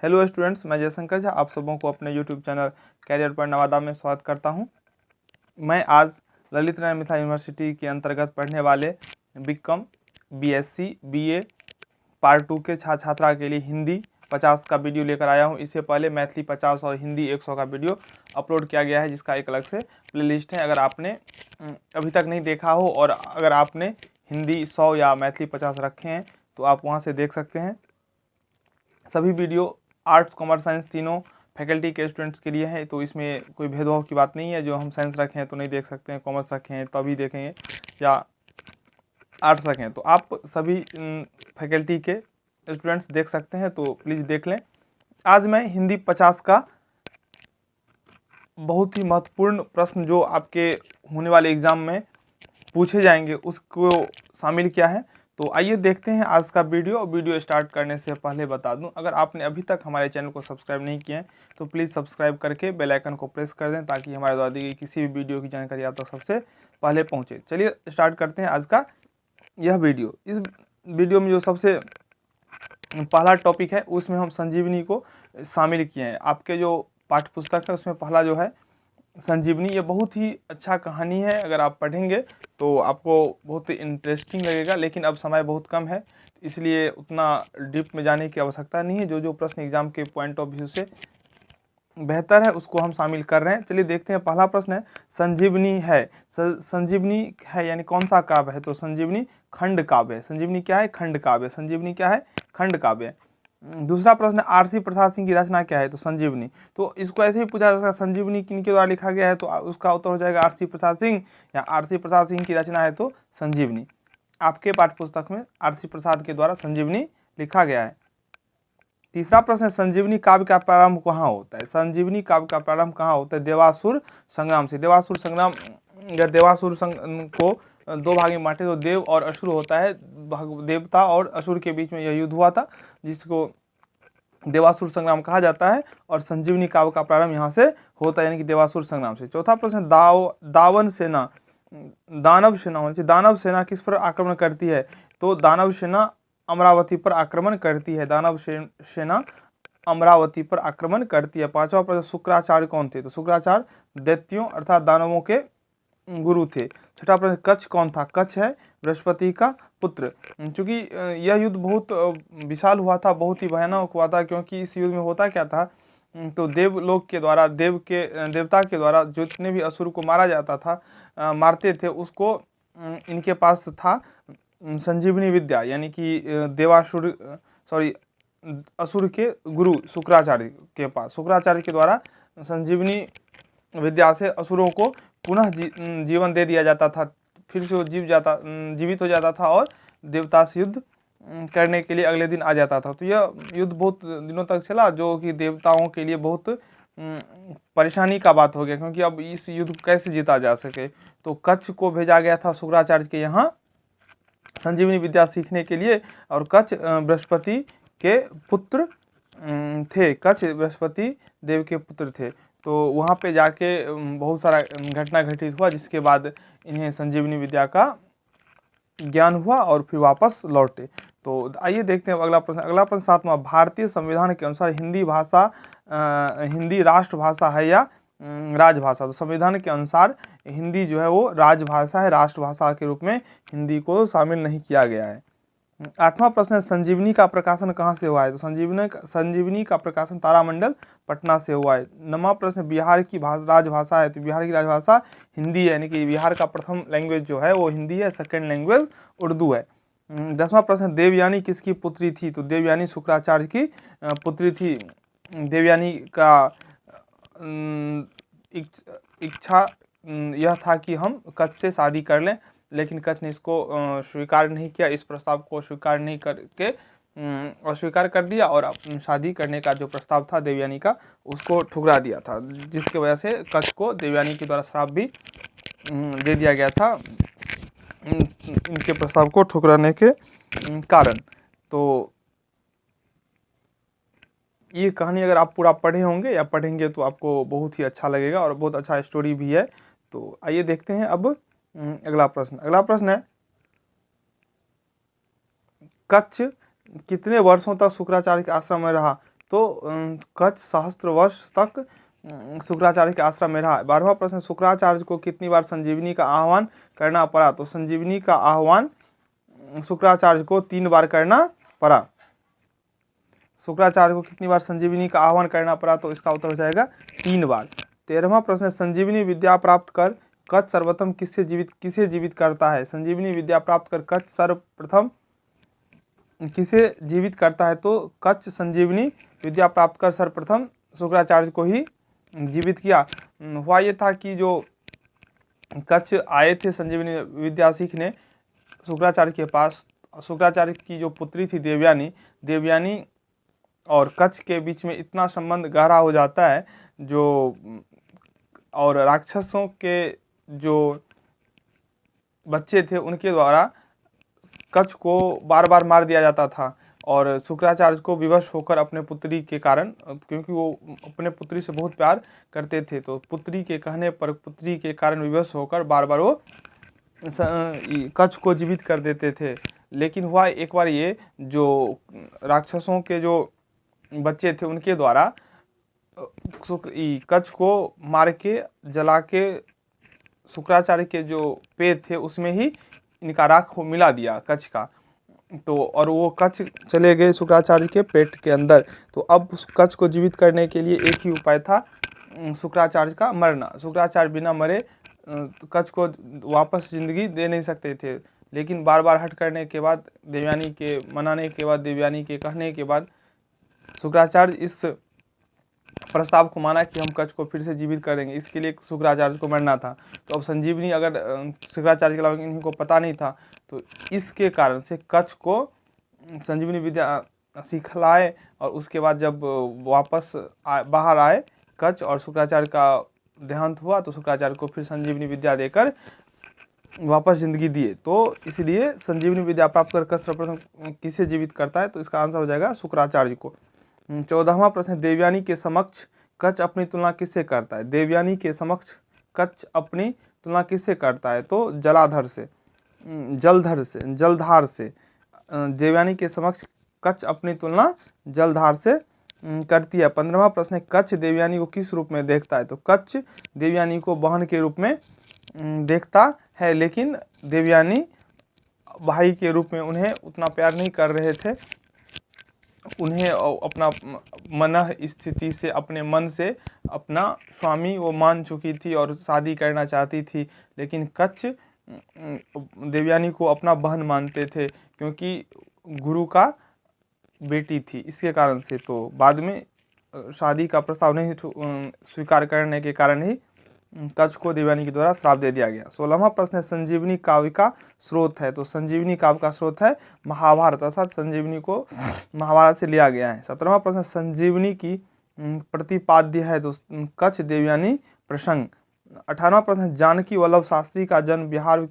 Hello students, मैं जयशंकर झा आप सबों को अपने यूट्यूब चैनल कैरियर पर नवादा में स्वागत करता हूं। मैं आज ललित नारायण मिथिला यूनिवर्सिटी के अंतर्गत पढ़ने वाले बीकॉम, बीएससी, बीए पार्ट 2 के छात्र छात्रा के लिए हिंदी 50 का वीडियो लेकर आया हूं। इससे पहले मैथिली 50 और हिंदी 100 का वीडियो अपलोड किया गया है, जिसका एक अलग से प्लेलिस्ट है। अगर आपने अभी तक नहीं देखा हो और अगर आपने हिंदी 100 या मैथिली 50 रखे हैं तो आप वहाँ से देख सकते हैं। सभी वीडियो आर्ट्स, कॉमर्स, साइंस तीनों फैकल्टी के स्टूडेंट्स के लिए है, तो इसमें कोई भेदभाव की बात नहीं है। जो हम साइंस रखे हैं तो नहीं देख सकते हैं, कॉमर्स रखे हैं तभी देखेंगे, या आर्ट्स रखें तो आप सभी फैकल्टी के स्टूडेंट्स देख सकते हैं, तो प्लीज़ देख लें। आज मैं हिंदी 50 का बहुत ही महत्वपूर्ण प्रश्न जो आपके होने वाले एग्ज़ाम में पूछे जाएंगे उसको शामिल किया है। तो आइए देखते हैं आज का वीडियो स्टार्ट करने से पहले बता दूं, अगर आपने अभी तक हमारे चैनल को सब्सक्राइब नहीं किया है तो प्लीज़ सब्सक्राइब करके बेल आइकन को प्रेस कर दें, ताकि हमारे द्वारा दी गई किसी भी वीडियो की जानकारी आप तक सबसे पहले पहुंचे। चलिए स्टार्ट करते हैं आज का यह वीडियो। इस वीडियो में जो सबसे पहला टॉपिक है उसमें हम संजीवनी को शामिल किए हैं। आपके जो पाठ्य पुस्तक है उसमें पहला जो है संजीवनी, ये बहुत ही अच्छा कहानी है। अगर आप पढ़ेंगे तो आपको बहुत ही इंटरेस्टिंग लगेगा, लेकिन अब समय बहुत कम है इसलिए उतना डीप में जाने की आवश्यकता नहीं है। जो प्रश्न एग्जाम के पॉइंट ऑफ व्यू से बेहतर है उसको हम शामिल कर रहे हैं। चलिए देखते हैं। पहला प्रश्न है संजीवनी है। संजीवनी है यानी कौन सा काव्य है? तो संजीवनी खंड काव्य है। संजीवनी क्या है? खंड काव्य। संजीवनी क्या है? खंड काव्य। दूसरा प्रश्न है आरसी प्रसाद सिंह की रचना क्या है? तो संजीवनी। तो इसको ऐसे ही पूछा जा सकता है, संजीवनी किनके द्वारा लिखा गया है? तो उसका उत्तर हो जाएगा आरसी प्रसाद सिंह, या आरसी प्रसाद सिंह की रचना है तो संजीवनी। आपके पाठ्य पुस्तक में आरसी प्रसाद के द्वारा संजीवनी लिखा गया है। तीसरा प्रश्न है संजीवनी काव्य का प्रारंभ कहाँ होता है? संजीवनी काव्य का प्रारंभ कहाँ होता है? देवासुर संग्राम से। देवासुर संग्राम, अगर देवासुर को दो भाग में बांटे तो देव और असुर होता है। देवता और असुर के बीच में यह युद्ध हुआ था, जिसको देवासुर संग्राम कहा जाता है, और संजीवनी काव्य का प्रारंभ यहाँ से होता है, यानी कि देवासुर संग्राम से। चौथा प्रश्न दावन सेना, दानव सेना होने से। दानव सेना किस पर आक्रमण करती है? तो दानव सेना अमरावती पर आक्रमण करती है। दानव सेना अमरावती पर आक्रमण करती है। पांचवा प्रश्न शुक्राचार्य कौन थे? तो शुक्राचार्य दैत्यों अर्थात दानवों के गुरु थे। छठा प्रश्न कच्छ कौन था? कच्छ है बृहस्पति का पुत्र। क्योंकि यह युद्ध बहुत विशाल हुआ था, बहुत ही भयानक हुआ था, क्योंकि इस युद्ध में होता क्या था, तो देवलोक के द्वारा देवता के द्वारा जितने भी असुर को मारा जाता था, मारते थे, उसको इनके पास था संजीवनी विद्या, यानी कि असुर के गुरु शुक्राचार्य के पास, शुक्राचार्य के द्वारा संजीवनी विद्या से असुरों को पुनः जीवन दे दिया जाता था। फिर से वो जीवित हो जाता था और देवता से युद्ध करने के लिए अगले दिन आ जाता था। तो यह युद्ध बहुत दिनों तक चला, जो कि देवताओं के लिए बहुत परेशानी का बात हो गया, क्योंकि अब इस युद्ध को कैसे जीता जा सके। तो कच्छ को भेजा गया था शुक्राचार्य के यहाँ संजीवनी विद्या सीखने के लिए, और कच्छ बृहस्पति के पुत्र थे। कच्छ बृहस्पति देव के पुत्र थे। तो वहाँ पे जाके बहुत सारा घटना घटित हुआ, जिसके बाद इन्हें संजीवनी विद्या का ज्ञान हुआ और फिर वापस लौटे। तो आइए देखते हैं अगला प्रश्न। अगला प्रश्न सातवां, भारतीय संविधान के अनुसार हिंदी राष्ट्रभाषा है या राजभाषा? तो संविधान के अनुसार हिंदी जो है वो राजभाषा है, राष्ट्रभाषा के रूप में हिंदी को शामिल नहीं किया गया है। आठवां प्रश्न है संजीवनी का प्रकाशन कहाँ से हुआ है? तो संजीवनी का प्रकाशन तारामंडल पटना से हुआ है। नौवां प्रश्न बिहार की राजभाषा है, तो बिहार की राजभाषा हिंदी है, यानी कि बिहार का प्रथम लैंग्वेज जो है वो हिंदी है, सेकंड लैंग्वेज उर्दू है। 10वां प्रश्न देवयानी किसकी पुत्री थी? तो देवयानी शुक्राचार्य की पुत्री थी। देवयानी का इच्छा यह था कि हम कच्छ से शादी कर लें, लेकिन कच्छ ने इसको स्वीकार नहीं किया। इस प्रस्ताव को स्वीकार नहीं करके अस्वीकार कर दिया, और शादी करने का जो प्रस्ताव था देवयानी का उसको ठुकरा दिया था, जिसकी वजह से कच्छ को देवयानी के द्वारा श्राप भी दे दिया गया था इनके प्रस्ताव को ठुकराने के कारण। तो ये कहानी अगर आप पूरा पढ़े होंगे या पढ़ेंगे तो आपको बहुत ही अच्छा लगेगा, और बहुत अच्छा स्टोरी भी है। तो आइए देखते हैं अब अगला प्रश्न। अगला प्रश्न है कच्छ कितने वर्षों तक शुक्राचार्य के आश्रम में रहा? तो कच्छ सहस्त्र वर्ष तक शुक्राचार्य के आश्रम में रहा। 12वां प्रश्न, शुक्राचार्य को कितनी बार संजीवनी का आह्वान करना पड़ा? तो संजीवनी का आह्वान शुक्राचार्य को 3 बार करना पड़ा। शुक्राचार्य को कितनी बार संजीवनी का आह्वान करना पड़ा? तो इसका उत्तर हो जाएगा 3 बार। 13वां प्रश्न, संजीवनी विद्या प्राप्त कर कच्छ सर्वप्रथम किसे जीवित करता है? संजीवनी विद्या प्राप्त कर कच्छ सर्वप्रथम किसे जीवित करता है? तो कच्छ संजीवनी विद्या प्राप्त कर सर्वप्रथम शुक्राचार्य को ही जीवित किया। हुआ ये था कि जो कच्छ आए थे संजीवनी विद्या सीखने शुक्राचार्य के पास, शुक्राचार्य की जो पुत्री थी देवयानी और कच्छ के बीच में इतना संबंध गहरा हो जाता है और राक्षसों के जो बच्चे थे उनके द्वारा कच्छ को बार बार मार दिया जाता था और शुक्राचार्य को विवश होकर अपने पुत्री के कारण, क्योंकि वो अपने पुत्री से बहुत प्यार करते थे, तो पुत्री के कहने पर पुत्री के कारण विवश होकर बार बार वो कच्छ को जीवित कर देते थे। लेकिन हुआ एक बार ये, जो राक्षसों के जो बच्चे थे उनके द्वारा कच्छ को मार के जला के शुक्राचार्य के जो पेट थे उसमें ही इनका राख मिला दिया कच्छ का, तो और वो कच्छ चले गए शुक्राचार्य के पेट के अंदर। तो अब कच्छ को जीवित करने के लिए एक ही उपाय था, शुक्राचार्य का मरना। शुक्राचार्य बिना मरे कच्छ को वापस जिंदगी दे नहीं सकते थे, लेकिन बार बार हट करने के बाद, देवयानी के मनाने के बाद, देवयानी के कहने के बाद शुक्राचार्य इस प्रस्ताव को माना कि हम कच्छ को फिर से जीवित करेंगे। इसके लिए शुक्राचार्य को मरना था। तो अब संजीवनी अगर शुक्राचार्य के अलावा इन्हीं को पता नहीं था, तो इसके कारण से कच्छ को संजीवनी विद्या सिखलाए और उसके बाद जब वापस बाहर आए कच्छ और शुक्राचार्य का देहांत हुआ, तो शुक्राचार्य को फिर संजीवनी विद्या देकर वापस जिंदगी दिए। तो इसलिए संजीवनी विद्या प्राप्त कर कच्छ सर्वप्रथम किसे जीवित करता है? तो इसका आंसर हो जाएगा शुक्राचार्य को। 14वां प्रश्न, देवयानी के समक्ष कच्छ अपनी तुलना किससे करता है? देवयानी के समक्ष कच्छ अपनी तुलना किससे करता है? तो जलधार से। देवयानी के समक्ष कच्छ अपनी तुलना जलधार से करती है। 15वां प्रश्न, कच्छ देवयानी को किस रूप में देखता है? तो कच्छ देवयानी को बहन के रूप में देखता है, लेकिन देवयानी भाई के रूप में उन्हें उतना प्यार नहीं कर रहे थे। उन्हें अपना मन स्थिति से, अपने मन से अपना स्वामी वो मान चुकी थी और शादी करना चाहती थी, लेकिन कच्छ देवयानी को अपना बहन मानते थे क्योंकि गुरु का बेटी थी, इसके कारण से। तो बाद में शादी का प्रस्ताव नहीं स्वीकार करने के कारण ही कच्छ को देवयानी के द्वारा श्राप दे दिया गया। 16वां प्रश्न है, संजीवनी काव्य का स्रोत है? तो संजीवनी काव्य का स्रोत है महाभारत, अर्थात संजीवनी को महाभारत से लिया गया है। 17वां प्रश्न, संजीवनी की प्रतिपाद्य है? तो कच्छ देवयानी प्रसंग। 18वां प्रश्न, जानकी वल्लभ शास्त्री का जन्म बिहार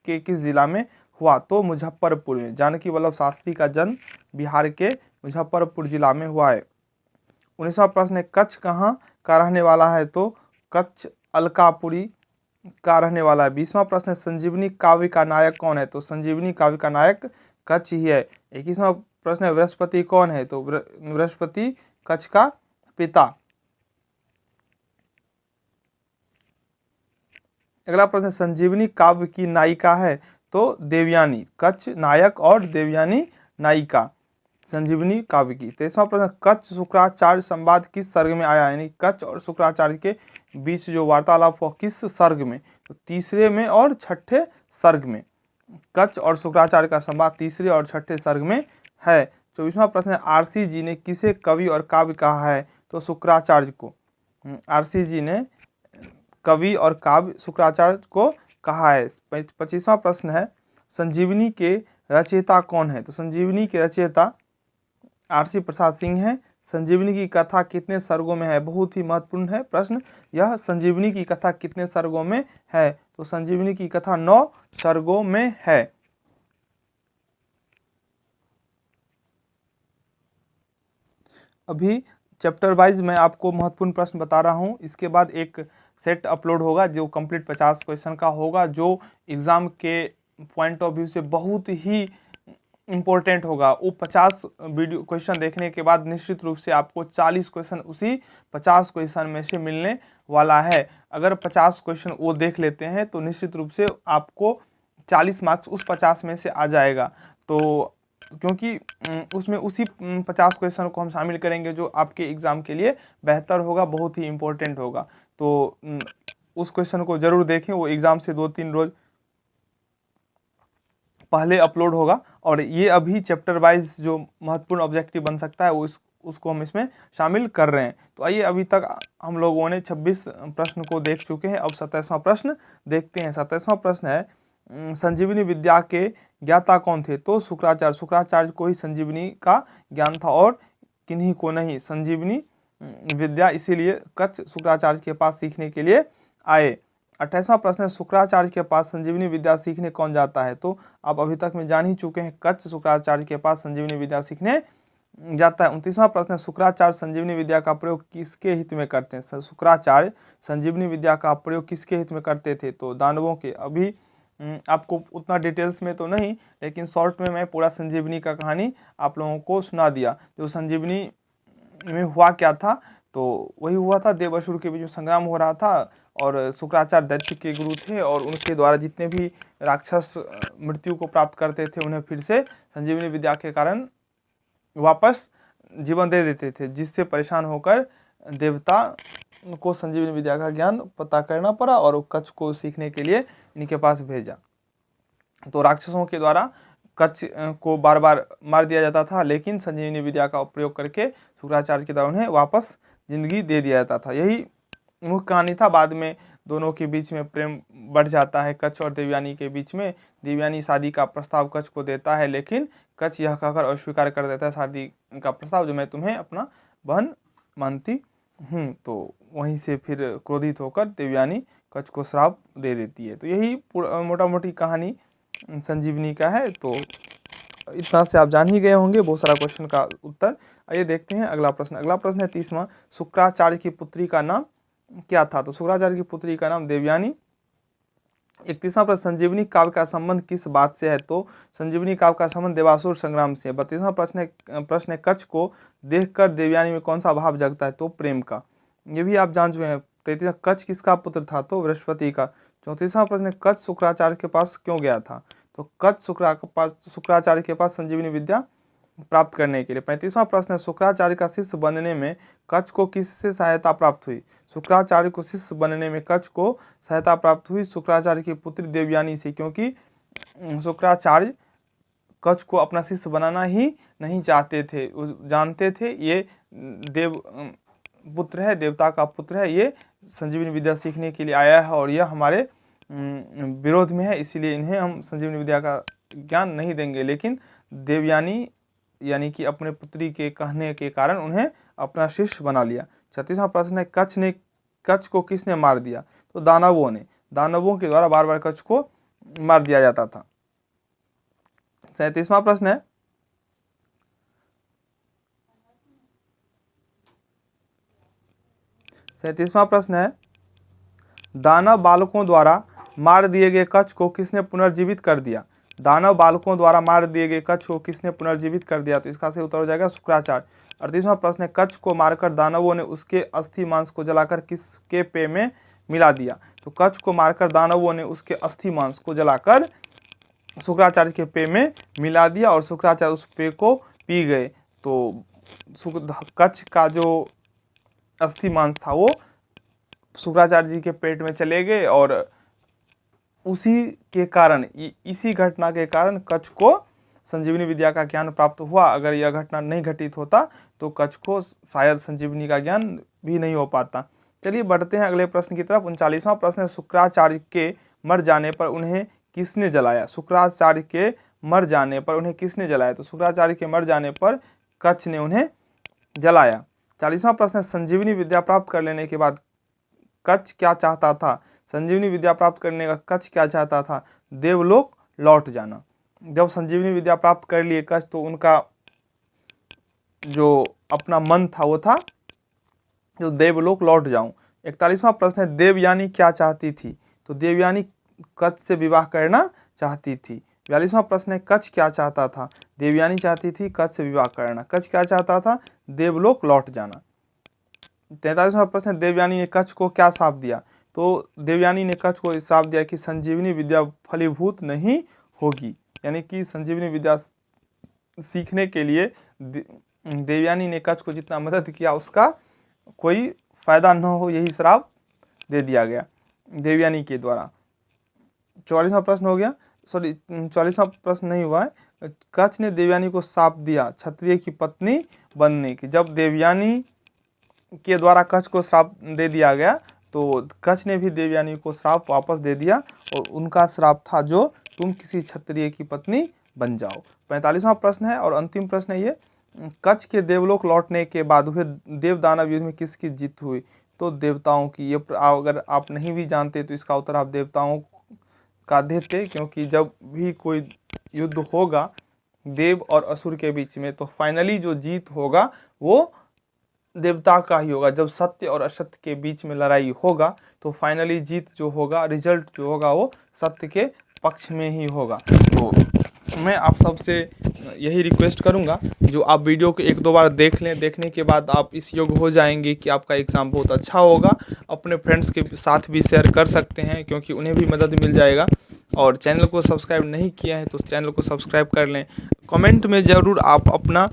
के किस जिला में हुआ? तो मुजफ्फरपुर में। जानकी वल्लभ शास्त्री का जन्म बिहार के मुजफ्फरपुर जिला में हुआ है। 19वां प्रश्न है, कच्छ कहाँ का रहने वाला है? तो कच्छ अलकापुरी का रहने वाला है। 20वां प्रश्न है, संजीवनी काव्य का नायक कौन है? तो संजीवनी काव्य का नायक कच्छ ही है। 21वां प्रश्न है, बृहस्पति कौन है? तो बृहस्पति कच्छ का पिता। अगला प्रश्न, संजीवनी काव्य की नायिका है? तो देवयानी, कच्छ नायक और देवयानी नायिका संजीवनी काव्य की। 23वां प्रश्न, कच्छ शुक्राचार्य संवाद किस सर्ग में आया? यानी कच्छ और शुक्राचार्य के बीच जो वार्तालाप हुआ किस सर्ग में? तो तीसरे में और छठे सर्ग में। कच्छ और शुक्राचार्य का संवाद तीसरे और छठे सर्ग में है। 24वां प्रश्न, आरसी जी ने किसे कवि और काव्य कहा है? तो शुक्राचार्य को। आरसी जी ने कवि और काव्य शुक्राचार्य को कहा है। 25वां प्रश्न है, संजीवनी के रचयिता कौन है? तो संजीवनी के रचयिता आरसी प्रसाद सिंह है। संजीवनी की कथा कितने सर्गों में है? बहुत ही महत्वपूर्ण है प्रश्न यह। संजीवनी की कथा कितने सर्गों में है? तो संजीवनी की कथा 9 सर्गों में है। अभी चैप्टर वाइज मैं आपको महत्वपूर्ण प्रश्न बता रहा हूं, इसके बाद एक सेट अपलोड होगा जो कंप्लीट 50 क्वेश्चन का होगा, जो एग्जाम के पॉइंट ऑफ व्यू से बहुत ही इम्पोर्टेंट होगा। वो 50 वीडियो क्वेश्चन देखने के बाद निश्चित रूप से आपको 40 क्वेश्चन उसी 50 क्वेश्चन में से मिलने वाला है। अगर 50 क्वेश्चन वो देख लेते हैं तो निश्चित रूप से आपको 40 मार्क्स उस 50 में से आ जाएगा। तो क्योंकि उसमें उसी 50 क्वेश्चन को हम शामिल करेंगे जो आपके एग्ज़ाम के लिए बेहतर होगा, बहुत ही इम्पोर्टेंट होगा। तो उस क्वेश्चन को ज़रूर देखें, वो एग्ज़ाम से 2-3 रोज़ पहले अपलोड होगा। और ये अभी चैप्टर वाइज जो महत्वपूर्ण ऑब्जेक्टिव बन सकता है वो उसको हम इसमें शामिल कर रहे हैं। तो आइए, अभी तक हम लोगों ने 26 प्रश्न को देख चुके हैं। अब 27वां प्रश्न देखते हैं। 27वां प्रश्न है, संजीवनी विद्या के ज्ञाता कौन थे? तो शुक्राचार्य। शुक्राचार्य को ही संजीवनी का ज्ञान था और किन्हीं को नहीं। संजीवनी विद्या इसीलिए कच्छ शुक्राचार्य के पास सीखने के लिए आए। 28वां प्रश्न है, शुक्राचार्य के पास संजीवनी विद्या सीखने कौन जाता है? तो आप अभी तक में जान ही चुके हैं, कच्छ शुक्राचार्य के पास संजीवनी विद्या सीखने जाता है। 29वां प्रश्न है, शुक्राचार्य संजीवनी विद्या का प्रयोग किसके हित में करते हैं? शुक्राचार्य संजीवनी विद्या का प्रयोग किसके हित में करते थे? तो दानवों के। अभी आपको उतना डिटेल्स में तो नहीं, लेकिन शॉर्ट में मैं पूरा संजीवनी का कहानी आप लोगों को सुना दिया। जो संजीवनी में हुआ क्या था, तो वही हुआ था, देव असुर के बीच में संग्राम हो रहा था और शुक्राचार्य दैत्य के गुरु थे और उनके द्वारा जितने भी राक्षस मृत्यु को प्राप्त करते थे उन्हें फिर से संजीवनी विद्या के कारण वापस जीवन दे देते थे, जिससे परेशान होकर देवता को संजीवनी विद्या का ज्ञान पता करना पड़ा और कच्छ को सीखने के लिए इनके पास भेजा। तो राक्षसों के द्वारा कच्छ को बार बार मार दिया जाता था, लेकिन संजीवनी विद्या का प्रयोग करके शुक्राचार्य के द्वारा उन्हें वापस जिंदगी दे दिया जाता था। यही मुख्य कहानी था। बाद में दोनों के बीच में प्रेम बढ़ जाता है, कच्छ और देवयानी के बीच में। देवयानी शादी का प्रस्ताव कच्छ को देता है, लेकिन कच्छ यह कहकर अस्वीकार कर देता है शादी का प्रस्ताव, जो मैं तुम्हें अपना बहन मानती हूँ। तो वहीं से फिर क्रोधित होकर देवयानी कच्छ को श्राप दे देती है। तो यही मोटा मोटी कहानी संजीवनी का है। तो इतना से आप जान ही गए होंगे बहुत सारा क्वेश्चन का उत्तर। आइए देखते हैं अगला प्रश्न। अगला प्रश्न है 30वां, शुक्राचार्य की पुत्री का नाम क्या था? तो शुक्राचार्य की पुत्री का नाम देवयानी। 31वां प्रश्न, संजीवनी काव्य का संबंध किस बात से है? तो संजीवनी काव्य का संबंध देवासुर संग्राम से है। 32वां प्रश्न है, कच्छ को देखकर देवयानी में कौन सा भाव जगता है? तो प्रेम का। ये भी आप जान चुके हैं। 33वां, कच्छ किसका पुत्र था? तो बृहस्पति का। 34वां प्रश्न है, कच्छ शुक्राचार्य के पास क्यों गया था? तो कच्छ शुक्राचार्य के पास संजीवनी विद्या प्राप्त करने के लिए। 35वां प्रश्न है, शुक्राचार्य का शिष्य बनने में कच्छ को किससे सहायता प्राप्त हुई? शुक्राचार्य को शिष्य बनने में कच्छ को सहायता प्राप्त हुई शुक्राचार्य की पुत्री देवयानी से, क्योंकि शुक्राचार्य कच्छ को अपना शिष्य बनाना ही नहीं चाहते थे। जानते थे ये देव पुत्र है, देवता का पुत्र है, ये संजीवनी विद्या सीखने के लिए आया है और यह हमारे विरोध में है, इसीलिए इन्हें हम संजीवनी विद्या का ज्ञान नहीं देंगे। लेकिन देवयानी यानी कि अपने पुत्री के कहने के कारण उन्हें अपना शिष्य बना लिया। 36वां प्रश्न है, कच्छ को किसने मार दिया? तो दानवों ने। दानवों के द्वारा बार बार कच्छ को मार दिया जाता था। 37वां प्रश्न है, दानव बालकों द्वारा मार दिए गए कच्छ को किसने पुनर्जीवित कर दिया? दानव बालकों द्वारा मार दिए गए कच्छ को किसने पुनर्जीवित कर दिया? तो इसका सही उत्तर हो जाएगा शुक्राचार्य। 38वां प्रश्न है, कच्छ को मारकर दानवों ने उसके अस्थि मांस को जलाकर किसके पेय में मिला दिया? तो कच्छ को मारकर दानवों ने उसके अस्थि मांस को जलाकर शुक्राचार्य के पेय में मिला दिया और शुक्राचार्य उस पेय को पी गए। तो कच्छ का जो अस्थि मांस था वो शुक्राचार्य जी के पेट में चले गए और उसी के कारण, इसी घटना के कारण कच्छ को संजीवनी विद्या का ज्ञान प्राप्त हुआ। अगर यह घटना नहीं घटित होता तो कच्छ को शायद संजीवनी का ज्ञान भी नहीं हो पाता। चलिए बढ़ते हैं अगले प्रश्न की तरफ। 39वां प्रश्न है, शुक्राचार्य के मर जाने पर उन्हें किसने जलाया? शुक्राचार्य के मर जाने पर उन्हें किसने जलाया? तो शुक्राचार्य के मर जाने पर कच्छ ने उन्हें जलाया। 40वां प्रश्न है, संजीवनी विद्या प्राप्त कर लेने के बाद कच्छ क्या चाहता था? संजीवनी विद्या प्राप्त करने का कच्छ क्या चाहता था? देवलोक लौट जाना। जब संजीवनी विद्या प्राप्त कर लिए कच्छ तो उनका जो अपना मन था वो था जो देवलोक लौट जाऊं। 41वां प्रश्न है, देवयानी क्या चाहती थी? तो देवयानी कच्छ से विवाह करना चाहती थी। 42वां प्रश्न है, कच्छ क्या चाहता था? देवयानी चाहती थी कच्छ से विवाह करना। कच्छ क्या चाहता था? देवलोक लौट जाना। 43वां प्रश्न है, देवयानी ने कच्छ को क्या श्राप दिया? तो देवयानी ने कच्छ को श्राप दिया कि संजीवनी विद्या फलीभूत नहीं होगी, यानी कि संजीवनी विद्या सीखने के लिए देवयानी ने कच्छ को जितना मदद किया उसका कोई फायदा न हो, यही श्राप दे दिया गया देवयानी के द्वारा। 44वां प्रश्न हो गया, सॉरी 44वां प्रश्न नहीं हुआ है। कच्छ ने देवयानी को श्राप दिया क्षत्रिय की पत्नी बनने की। जब देवयानी के द्वारा कच्छ को श्राप दे दिया गया तो कच्छ ने भी देवयानी को श्राप वापस दे दिया, और उनका श्राप था जो तुम किसी क्षत्रिय की पत्नी बन जाओ। 45वां प्रश्न है और अंतिम प्रश्न है ये, कच्छ के देवलोक लौटने के बाद हुए देव दानव युद्ध में किसकी जीत हुई? तो देवताओं की। ये अगर आप नहीं भी जानते तो इसका उत्तर आप देवताओं का देते, क्योंकि जब भी कोई युद्ध होगा देव और असुर के बीच में तो फाइनली जो जीत होगा वो देवता का ही होगा। जब सत्य और असत्य के बीच में लड़ाई होगा तो फाइनली जीत जो होगा, रिजल्ट जो होगा वो सत्य के पक्ष में ही होगा। तो मैं आप सबसे यही रिक्वेस्ट करूंगा, जो आप वीडियो को 1-2 बार देख लें, देखने के बाद आप इस योग्य हो जाएंगे कि आपका एग्ज़ाम बहुत अच्छा होगा। अपने फ्रेंड्स के साथ भी शेयर कर सकते हैं क्योंकि उन्हें भी मदद मिल जाएगा। और चैनल को सब्सक्राइब नहीं किया है तो चैनल को सब्सक्राइब कर लें। कमेंट में ज़रूर आप अपना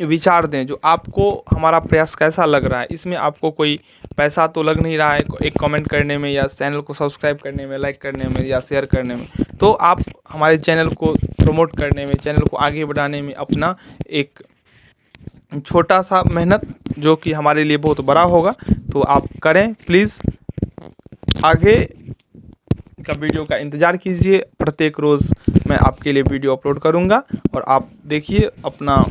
विचार दें, जो आपको हमारा प्रयास कैसा लग रहा है। इसमें आपको कोई पैसा तो लग नहीं रहा है एक कमेंट करने में, या चैनल को सब्सक्राइब करने में, लाइक करने में, या शेयर करने में। तो आप हमारे चैनल को प्रमोट करने में, चैनल को आगे बढ़ाने में अपना एक छोटा सा मेहनत, जो कि हमारे लिए बहुत बड़ा होगा, तो आप करें प्लीज़। आगे का वीडियो का इंतज़ार कीजिए। प्रत्येक रोज़ मैं आपके लिए वीडियो अपलोड करूँगा, और आप देखिए अपना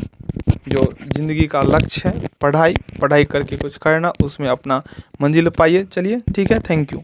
जो ज़िंदगी का लक्ष्य है पढ़ाई करके कुछ करना, उसमें अपना मंजिल पाइए। चलिए ठीक है, थैंक यू।